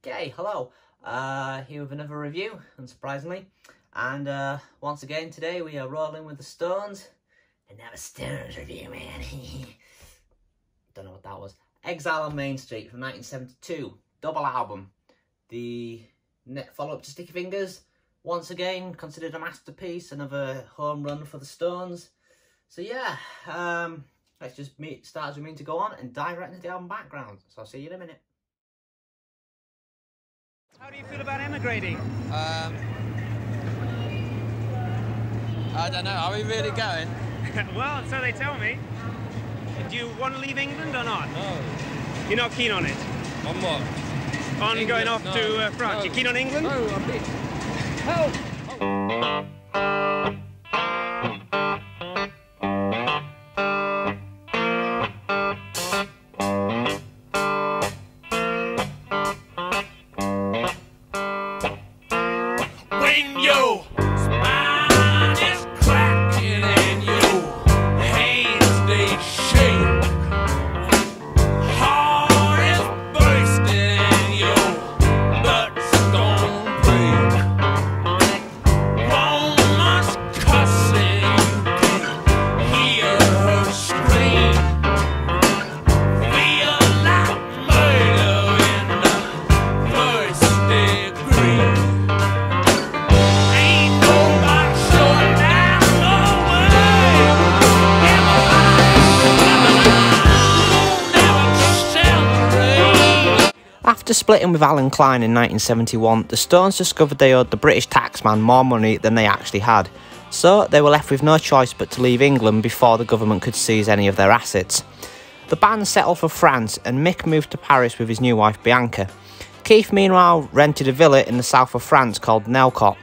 Okay, hello. Here with another review, unsurprisingly. And once again today we are rolling with the Stones. Another Stones review, man. Don't know what that was. Exile on Main Street from 1972. Double album. The follow-up to Sticky Fingers. Once again, considered a masterpiece. Another home run for the Stones. So yeah, let's just start as we mean to go on and dive right into the album background. So I'll see you in a minute. How do you feel about emigrating? I don't know, are we really going? Well, so they tell me. Do you want to leave England or not? No. You're not keen on it? On what? On England, going off no. to France? No. You're keen on England? No, I'm big. Help! Oh. After splitting with Alan Klein in 1971, the Stones discovered they owed the British taxman more money than they actually had, so they were left with no choice but to leave England before the government could seize any of their assets. The band settled for France and Mick moved to Paris with his new wife Bianca. Keith meanwhile rented a villa in the south of France called Nelcot,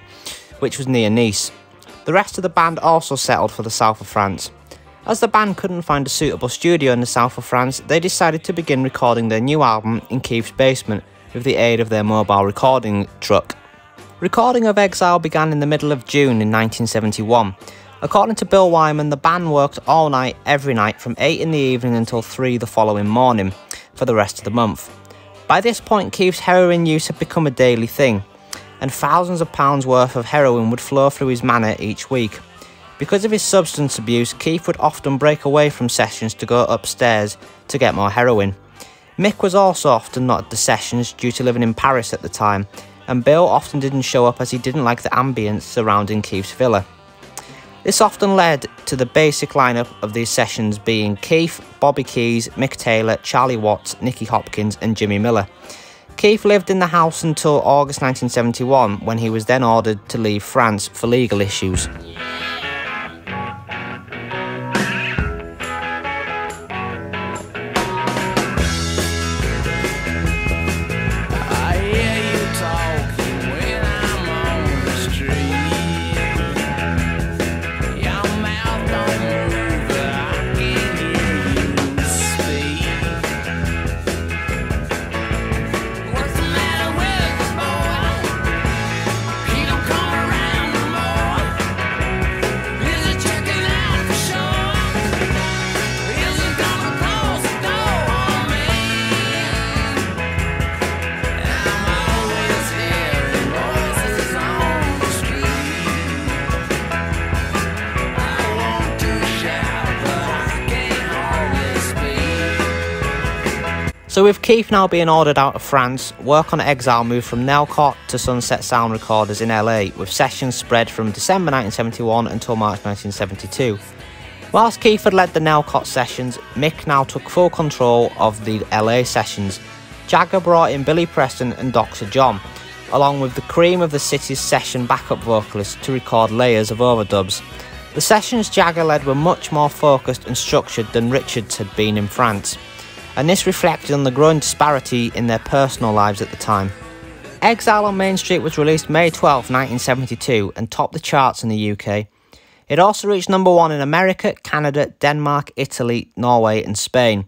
which was near Nice. The rest of the band also settled for the south of France. As the band couldn't find a suitable studio in the south of France, they decided to begin recording their new album in Keith's basement with the aid of their mobile recording truck. Recording of Exile began in the middle of June in 1971. According to Bill Wyman, the band worked all night, every night, from 8 in the evening until 3 the following morning, for the rest of the month. By this point, Keith's heroin use had become a daily thing, and thousands of pounds worth of heroin would flow through his manor each week. Because of his substance abuse, Keith would often break away from sessions to go upstairs to get more heroin. Mick was also often not at the sessions due to living in Paris at the time, and Bill often didn't show up as he didn't like the ambience surrounding Keith's villa. This often led to the basic lineup of these sessions being Keith, Bobby Keys, Mick Taylor, Charlie Watts, Nicky Hopkins and Jimmy Miller. Keith lived in the house until August 1971, when he was then ordered to leave France for legal issues. So with Keith now being ordered out of France, work on Exile moved from Nelcot to Sunset Sound Recorders in LA, with sessions spread from December 1971 until March 1972. Whilst Keith had led the Nelcot sessions, Mick now took full control of the LA sessions. Jagger brought in Billy Preston and Dr. John, along with the cream of the city's session backup vocalists to record layers of overdubs. The sessions Jagger led were much more focused and structured than Richards had been in France, and this reflected on the growing disparity in their personal lives at the time. Exile on Main Street was released May 12, 1972 and topped the charts in the UK. It also reached #1 in America, Canada, Denmark, Italy, Norway and Spain.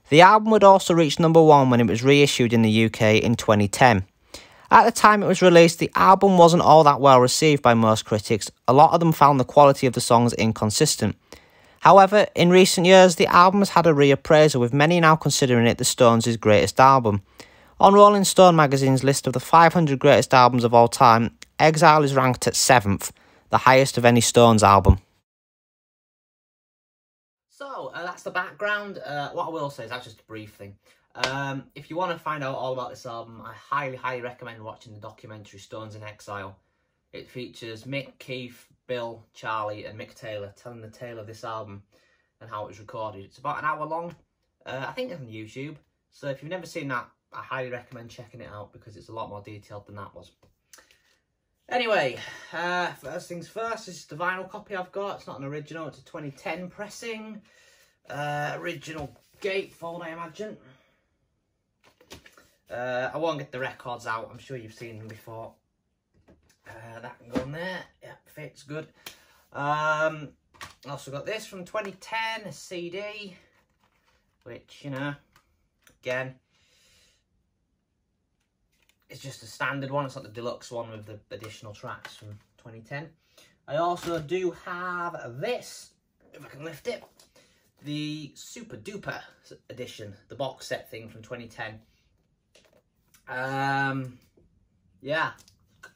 The album would also reach #1 when it was reissued in the UK in 2010. At the time it was released, the album wasn't all that well received by most critics. A lot of them found the quality of the songs inconsistent. However, in recent years, the album has had a reappraisal, with many now considering it the Stones' greatest album. On Rolling Stone magazine's list of the 500 greatest albums of all time, Exile is ranked at 7th, the highest of any Stones album. So, that's the background. What I will say is that's just a brief thing. If you want to find out all about this album, I highly recommend watching the documentary Stones in Exile. It features Mick, Keith, Bill, Charlie and Mick Taylor telling the tale of this album and how it was recorded. It's about an hour long. I think it's on YouTube. So if you've never seen that, I highly recommend checking it out because it's a lot more detailed than that was. Anyway, first things first, this is the vinyl copy I've got. It's not an original, it's a 2010 pressing. Original gatefold, I imagine. I won't get the records out, I'm sure you've seen them before. That can go in there, yeah, fits good. Also got this from 2010, a CD, which, you know, again, it's just a standard one. It's not the deluxe one with the additional tracks from 2010. I also do have this, if I can lift it, the Super Duper edition, the box set thing from 2010. Yeah,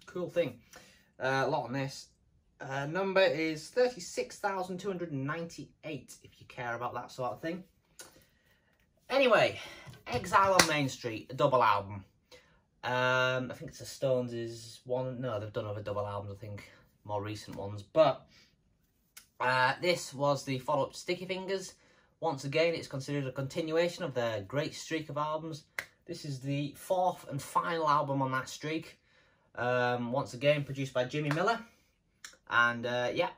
cool thing. A lot on this. Number is 36,298 if you care about that sort of thing. Anyway, Exile on Main Street, a double album. I think it's the Stones' one. No, they've done other double albums, I think, more recent ones. But this was the follow-up to Sticky Fingers. Once again, it's considered a continuation of their great streak of albums. This is the 4th and final album on that streak. Once again, produced by Jimmy Miller. And yeah,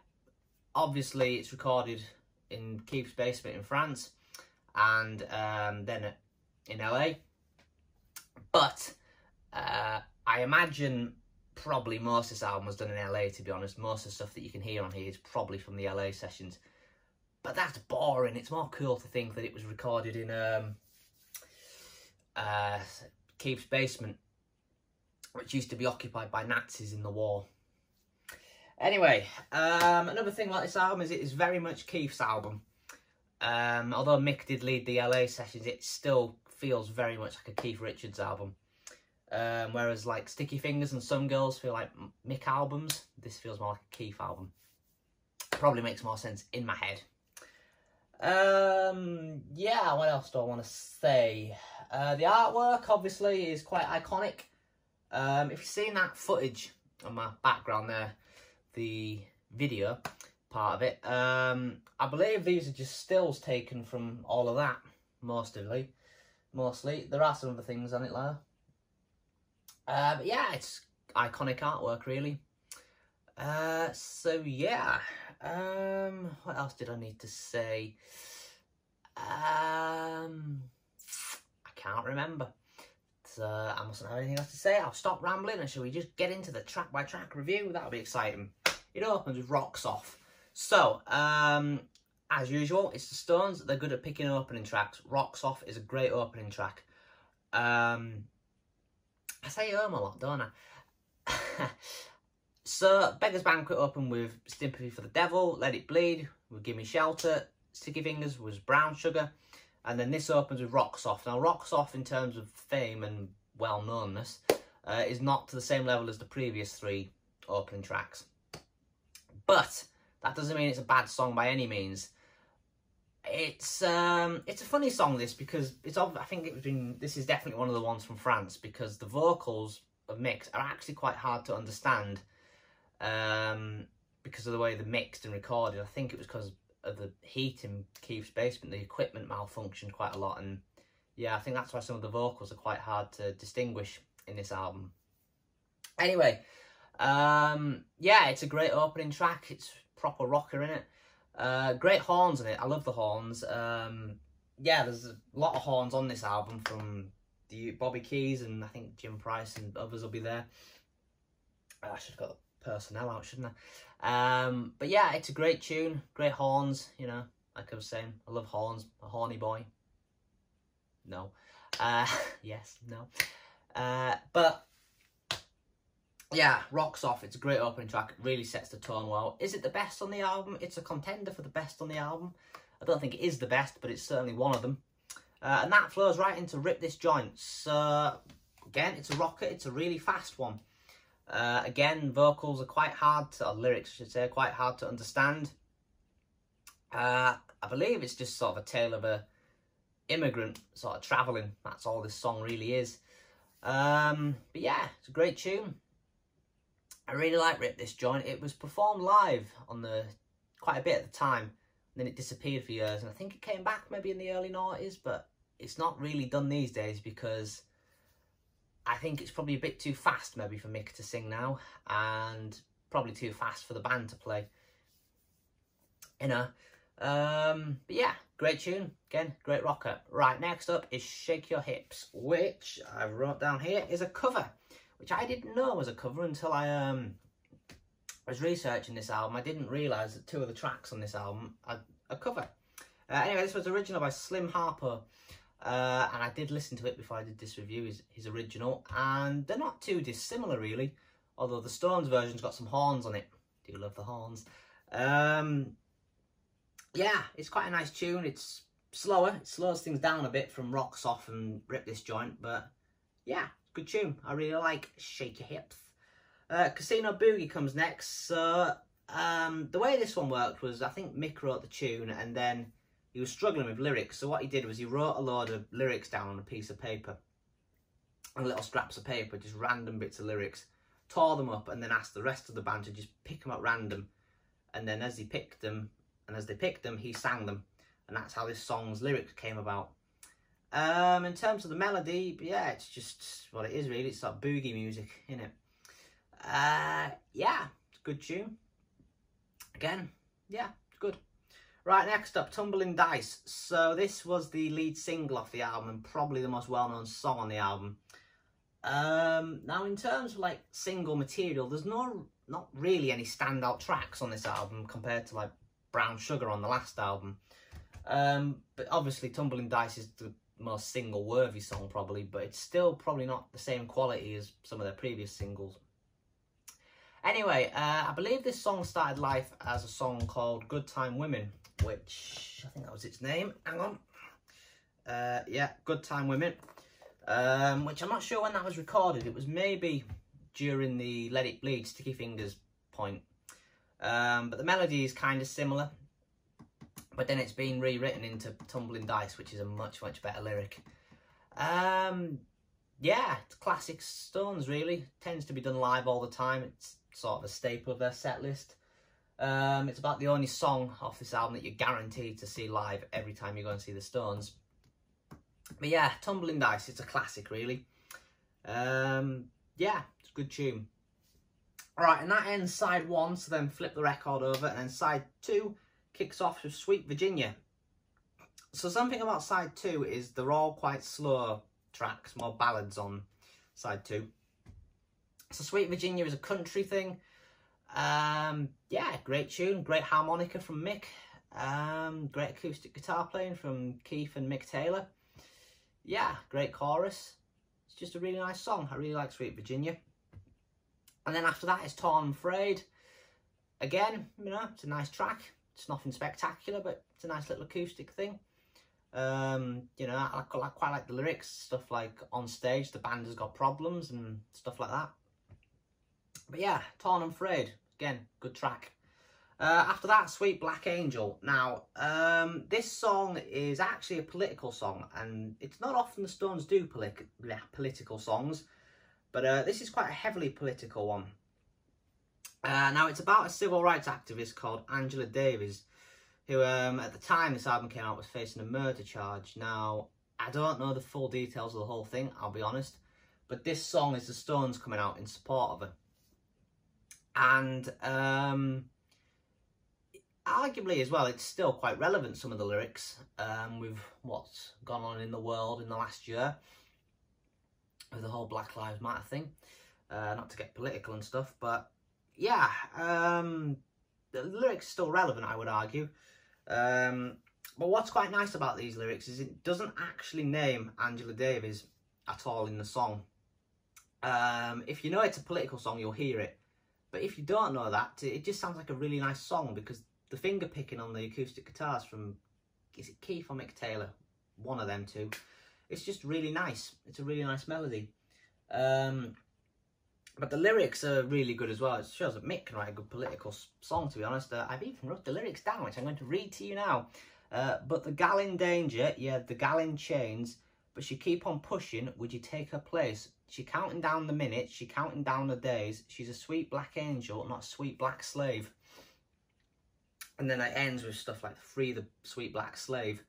obviously it's recorded in Keith's basement in France. And then in LA. But I imagine probably most of this album was done in LA, to be honest. Most of the stuff that you can hear on here is probably from the LA sessions. But that's boring. It's more cool to think that it was recorded in Keith's basement, which used to be occupied by Nazis in the war. Anyway, another thing about this album is it is very much Keith's album. Although Mick did lead the LA sessions, it still feels very much like a Keith Richards album. Whereas like Sticky Fingers and Some Girls feel like Mick albums, this feels more like a Keith album. Probably makes more sense in my head. Yeah, what else do I want to say? The artwork obviously is quite iconic. If you've seen that footage on my background there, the video part of it, I believe these are just stills taken from all of that, mostly. There are some other things on it there. But yeah, it's iconic artwork, really. So yeah, what else did I need to say? I can't remember. So I mustn't have anything else to say. I'll stop rambling and shall we just get into the track by track review? That'll be exciting. It opens with Rocks Off. So, as usual, it's the Stones. They're good at picking opening tracks. Rocks Off is a great opening track. I say a lot, don't I? So, Beggar's Banquet opened with Sympathy for the Devil, Let It Bleed, with Gimme Shelter, Sticky Fingers was Brown Sugar, and then this opens with Rocks Off. Now, Rocks Off, in terms of fame and well-knownness, is not to the same level as the previous 3 opening tracks. But that doesn't mean it's a bad song by any means. It's a funny song, this, because I think this is definitely one of the ones from France, because the vocals of Mick's are actually quite hard to understand because of the way they're mixed and recorded. I think it was because of the heat in Keith's basement. The equipment malfunctioned quite a lot, and yeah, I think that's why some of the vocals are quite hard to distinguish in this album. Anyway, yeah, it's a great opening track. It's proper rocker in it. Great horns in it. I love the horns. Yeah, there's a lot of horns on this album from the Bobby Keys, and I think Jim Price and others will be there. I should have got the personnel out, shouldn't I? But yeah, it's a great tune. Great horns, you know, like I was saying. I love horns. A horny boy. No. Yes, no. But yeah, Rocks Off. It's a great opening track. It really sets the tone well. Is it the best on the album? It's a contender for the best on the album. I don't think it is the best, but it's certainly one of them. And that flows right into Rip This Joint. So, again, it's a rocker, it's a really fast one. Again, vocals are quite hard to, or lyrics I should say, quite hard to understand. I believe it's just sort of a tale of a immigrant sort of travelling. That's all this song really is. But yeah, it's a great tune. I really like Rip This Joint. It was performed live on quite a bit at the time, and then it disappeared for years, and I think it came back maybe in the early 90s, but it's not really done these days because I think it's probably a bit too fast maybe for Mick to sing now, and probably too fast for the band to play, you know. But yeah, great tune, again, great rocker. Right, next up is Shake Your Hips, which I wrote down here is a cover, which I didn't know was a cover until I was researching this album. I didn't realise that 2 of the tracks on this album are a cover. Anyway, this was original by Slim Harpo, and I did listen to it before I did this review, his original, and they're not too dissimilar really, although the Stones version's got some horns on it. Do love the horns. Yeah, it's quite a nice tune. It's slower, it slows things down a bit from Rocks Off and Rip This Joint, but yeah, good tune. I really like Shake Your Hips. Casino Boogie comes next. So the way this one worked was, I think Mick wrote the tune and then he was struggling with lyrics. So what he did was he wrote a load of lyrics down on a piece of paper, on little scraps of paper, just random bits of lyrics, tore them up, and then asked the rest of the band to just pick them up random. And then as he picked them, and as they picked them, he sang them. And that's how this song's lyrics came about. In terms of the melody, yeah, it's just what it is really. It's like boogie music, innit? Yeah, it's a good tune. Again, yeah, it's good. Right, next up, Tumbling Dice. So this was the lead single off the album and probably the most well-known song on the album. Now, in terms of like single material, there's not really any standout tracks on this album compared to like Brown Sugar on the last album. But obviously Tumbling Dice is the most single-worthy song probably, but it's still probably not the same quality as some of their previous singles. Anyway, I believe this song started life as a song called Good Time Women, which I think that was its name. Hang on. Yeah, Good Time Women, which I'm not sure when that was recorded. It was maybe during the Let It Bleed, Sticky Fingers point. But the melody is kind of similar, but then it's been rewritten into Tumbling Dice, which is a much, much better lyric. Yeah, it's classic Stones really. Tends to be done live all the time. It's sort of a staple of their set list. It's about the only song off this album that you're guaranteed to see live every time you go and see the Stones. But yeah, Tumbling Dice, it's a classic really. Yeah, it's a good tune. Right, and that ends side 1, so then flip the record over, and then side 2 kicks off with Sweet Virginia. So something about side 2 is they're all quite slow tracks, more ballads on side 2. So Sweet Virginia is a country thing. Yeah, great tune, great harmonica from Mick. Great acoustic guitar playing from Keith and Mick Taylor. Yeah, great chorus. It's just a really nice song. I really like Sweet Virginia. And then after that is Torn and Frayed. Again, you know, it's a nice track. It's nothing spectacular, but it's a nice little acoustic thing. You know, I quite like the lyrics, stuff like on stage, the band has got problems and stuff like that. But yeah, Torn and Frayed, again, good track. After that, Sweet Black Angel. Now, this song is actually a political song, and it's not often the Stones do political songs. But this is quite a heavily political one. Now, it's about a civil rights activist called Angela Davies, who at the time this album came out was facing a murder charge. Now, I don't know the full details of the whole thing, I'll be honest, but this song is the Stones coming out in support of her. And arguably as well, it's still quite relevant, some of the lyrics, with what's gone on in the world in the last year, with the whole Black Lives Matter thing. Not to get political and stuff, but yeah, the lyrics are still relevant, I would argue. But what's quite nice about these lyrics is it doesn't actually name Angela Davies at all in the song. If you know it's a political song, you'll hear it. But if you don't know that, it just sounds like a really nice song, because the finger picking on the acoustic guitars from, is it Keith or Mick Taylor? one of them two. It's just really nice. It's a really nice melody. But the lyrics are really good as well. It shows that Mick can write a good political song, to be honest. I've even wrote the lyrics down, which I'm going to read to you now. But the gal in danger, yeah, the gal in chains, but she keep on pushing, would you take her place? She counting down the minutes, she counting down the days. She's a sweet black angel, not a sweet black slave. And then it ends with stuff like free the sweet black slave.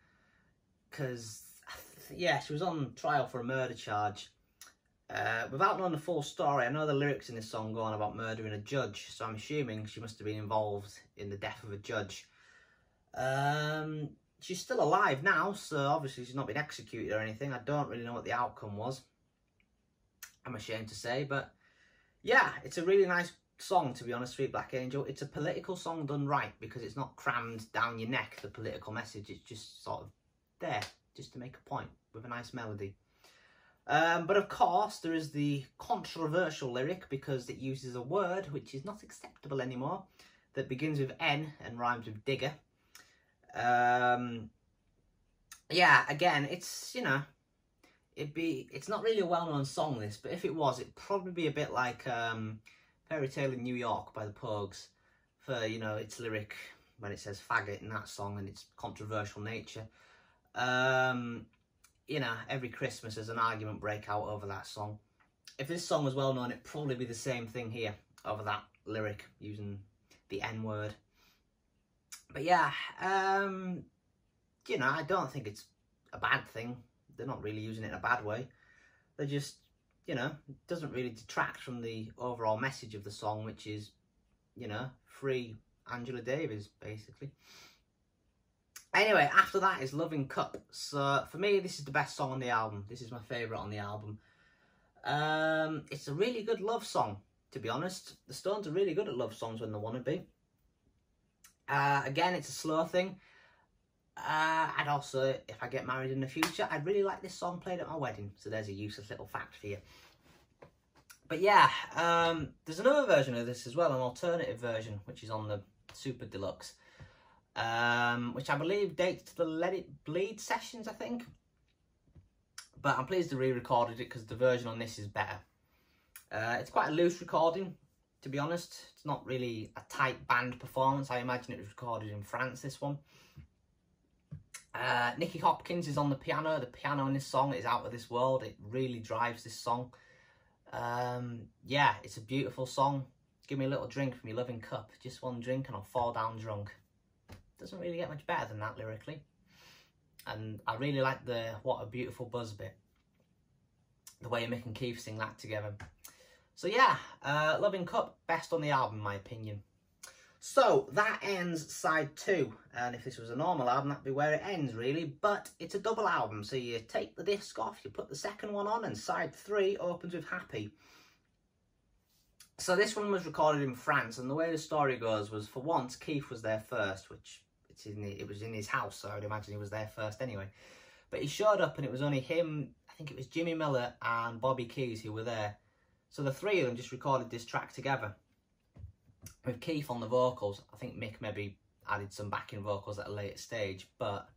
Because, yeah, she was on trial for a murder charge. Without knowing the full story, I know the lyrics in this song go on about murdering a judge, so I'm assuming she must have been involved in the death of a judge. She's still alive now, so obviously she's not been executed or anything. I don't really know what the outcome was, I'm ashamed to say, but yeah, it's a really nice song, to be honest, Sweet Black Angel. It's a political song done right, because it's not crammed down your neck, the political message. It's just sort of there, just to make a point, with a nice melody. But of course, there is the controversial lyric, because it uses a word which is not acceptable anymore, that begins with N and rhymes with digger. Yeah, again, it's, you know, it's not really a well-known song, this, but if it was, it'd probably be a bit like Fairy Tale in New York by the Pogues, for, you know, its lyric when it says faggot in that song and its controversial nature. You know, every Christmas there's an argument break out over that song. If this song was well known, it'd probably be the same thing here, over that lyric, using the N word. But yeah, you know, I don't think it's a bad thing. They're not really using it in a bad way. They're just, you know, it doesn't really detract from the overall message of the song, which is, you know, free Angela Davies, basically. Anyway, after that is Loving Cup. So, for me, this is the best song on the album. This is my favourite on the album. It's a really good love song, to be honest. The Stones are really good at love songs when they want to be. Again, it's a slow thing. I'd also, if I get married in the future, I'd really like this song played at my wedding. So there's a useless little fact for you. But yeah, there's another version of this as well, an alternative version, which is on the Super Deluxe. Which I believe dates to the Let It Bleed sessions, I think. But I'm pleased to re-recorded it, because the version on this is better. It's quite a loose recording, to be honest. It's not really a tight band performance. I imagine it was recorded in France, this one. Nicky Hopkins is on the piano. The piano in this song is out of this world. It really drives this song. Yeah, it's a beautiful song. Give me a little drink from your loving cup. Just one drink and I'll fall down drunk. Doesn't really get much better than that lyrically. And I really like the What a Beautiful Buzz bit. The way Mick and Keith sing that together. So yeah, Loving Cup, best on the album in my opinion. So that ends side 2. And if this was a normal album, that'd be where it ends really. But it's a double album, so you take the disc off, you put the second one on, and side 3 opens with Happy. So this one was recorded in France, and the way the story goes was, for once, Keith was there first, which it was in his house, so I'd imagine he was there first anyway. But he showed up and it was only him, I think it was Jimmy Miller and Bobby Keys who were there. So the three of them just recorded this track together, with Keith on the vocals. I think Mick maybe added some backing vocals at a later stage, but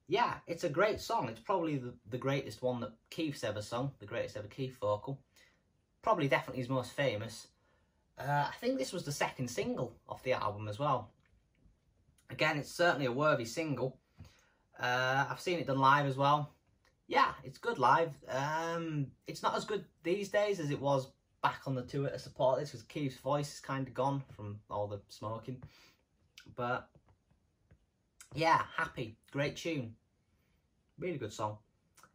yeah, it's a great song. It's probably the greatest one that Keith's ever sung, the greatest ever Keith vocal. Probably definitely his most famous. I think this was the second single off the album as well. Again, it's certainly a worthy single. I've seen it done live as well. Yeah, it's good live. It's not as good these days as it was back on the tour to support this, because Keith's voice is kind of gone from all the smoking. But yeah, Happy, great tune. Really good song.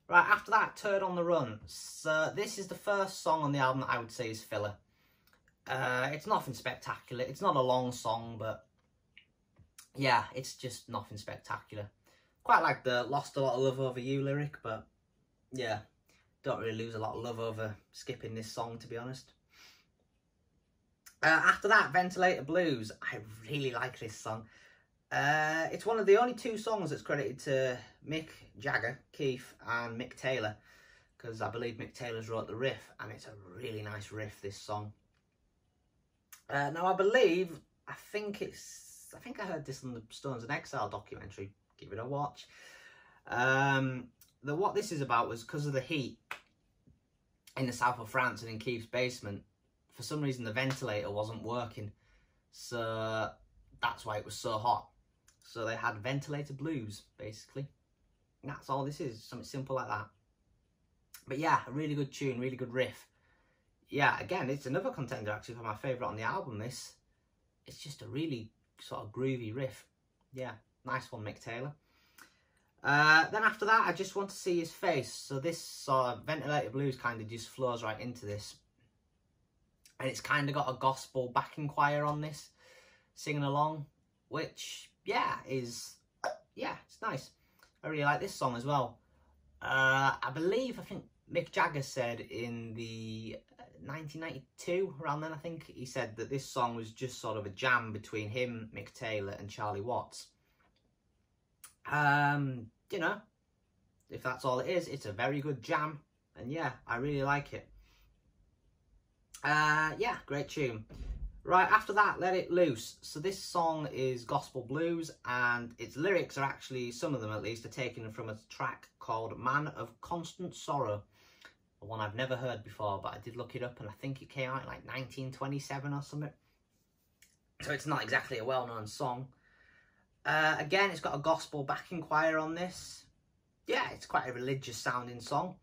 Right, after that, Turd on the Run. So this is the first song on the album that I would say is filler. It's nothing spectacular. It's not a long song, but yeah, it's just nothing spectacular. Quite like the Lost a Lot of Love Over You lyric, but yeah, don't really lose a lot of love over skipping this song, to be honest. After that, Ventilator Blues. I really like this song. It's one of the only 2 songs that's credited to Mick Jagger, Keith, and Mick Taylor, because I believe Mick Taylor's wrote the riff, and it's a really nice riff, this song. Now I think I heard this on the Stones in Exile documentary. Give it a watch. what this is about was because of the heat in the south of France and in Keith's basement. For some reason, the ventilator wasn't working, so that's why it was so hot. So they had Ventilated Blues, basically. And that's all this is, something simple like that. But yeah, a really good tune, really good riff. Yeah, again, it's another contender actually for my favourite on the album, this. It's just a really sort of groovy riff. Yeah, nice one, Mick Taylor. Then after that, I Just Want to See His Face. So this sort of Ventilated Blues kind of just flows right into this. And it's kind of got a gospel backing choir on this, singing along, which, yeah, it's nice. I really like this song as well. I think Mick Jagger said in the 1992, around then I think, he said that this song was just sort of a jam between him, Mick Taylor and Charlie Watts. You know, if that's all it is, it's a very good jam, and yeah, I really like it. Yeah, great tune. Right, after that, Let It Loose. So this song is gospel blues, and its lyrics are actually, some of them at least, are taken from a track called Man of Constant Sorrow. One I've never heard before, but I did look it up, and I think it came out in like 1927 or something. So it's not exactly a well-known song. Again, it's got a gospel backing choir on this. Yeah, it's quite a religious sounding song.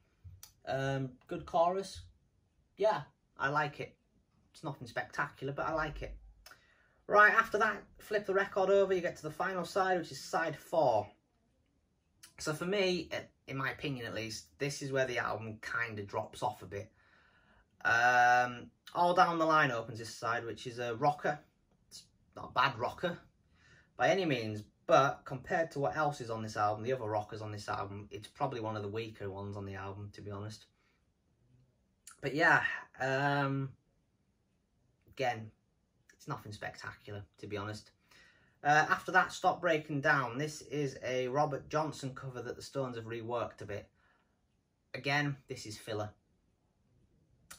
Good chorus. Yeah, I like it. It's nothing spectacular, but I like it. Right, after that, flip the record over, you get to the final side, which is side 4. So for me, in my opinion at least, this is where the album kind of drops off a bit. All Down the Line opens this side, which is a rocker. It's not a bad rocker by any means, but compared to what else is on this album, the other rockers on this album, it's probably one of the weaker ones on the album, to be honest. But yeah, again, it's nothing spectacular, to be honest. After that, Stop Breaking Down. This is a Robert Johnson cover that the Stones have reworked a bit. Again, this is filler.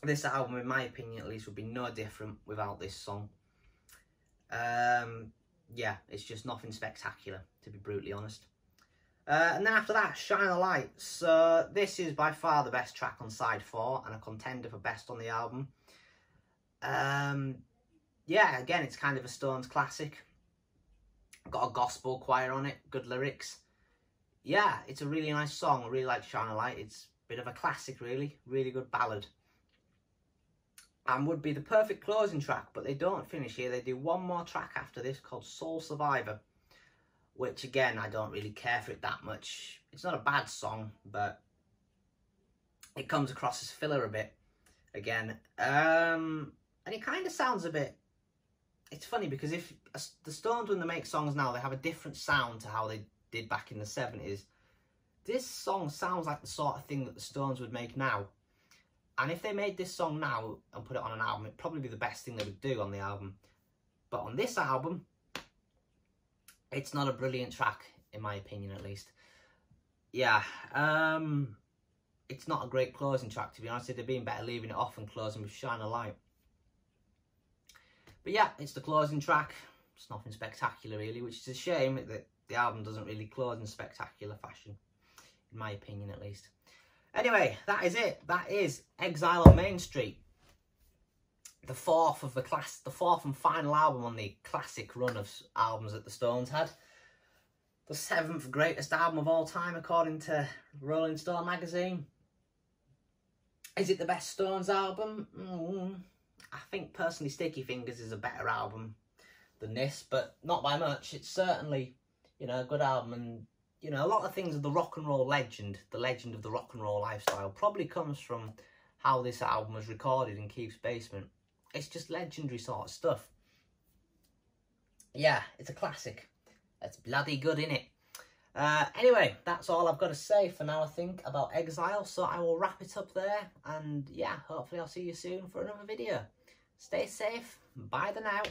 This album, in my opinion at least, would be no different without this song. Yeah, it's just nothing spectacular, to be brutally honest. And then after that, Shine a Light. So this is by far the best track on side 4 and a contender for best on the album. Yeah, again, it's kind of a Stones classic. Got a gospel choir on it, good lyrics. Yeah, it's a really nice song. I really like Shine a Light. It's a bit of a classic, really. Really good ballad. And would be the perfect closing track, but they don't finish here. They do one more track after this called Soul Survivor, which, again, I don't really care for it that much. It's not a bad song, but it comes across as filler a bit, again. And it kind of sounds a bit... It's funny because if the Stones, when they make songs now, they have a different sound to how they did back in the 70s. This song sounds like the sort of thing that the Stones would make now. And if they made this song now and put it on an album, it'd probably be the best thing they would do on the album. But on this album, it's not a brilliant track, in my opinion at least. Yeah, it's not a great closing track, to be honest. It'd have been better leaving it off and closing with Shine a Light. But yeah, it's the closing track. It's nothing spectacular really, which is a shame that the album doesn't really close in spectacular fashion, in my opinion at least. Anyway, that is it. That is Exile on Main Street. The fourth and final album on the classic run of albums that the Stones had. The 7th greatest album of all time, according to Rolling Stone magazine. Is it the best Stones album? I think personally Sticky Fingers is a better album than this, but not by much. It's certainly, you know, a good album, and you know, a lot of things of the rock and roll legend, the legend of the rock and roll lifestyle, probably comes from how this album was recorded in Keith's basement. It's just legendary sort of stuff. Yeah, it's a classic. It's bloody good, innit? Anyway, that's all I've got to say for now, I think, about Exile. So I will wrap it up there. And yeah, hopefully I'll see you soon for another video. Stay safe. Bye the now.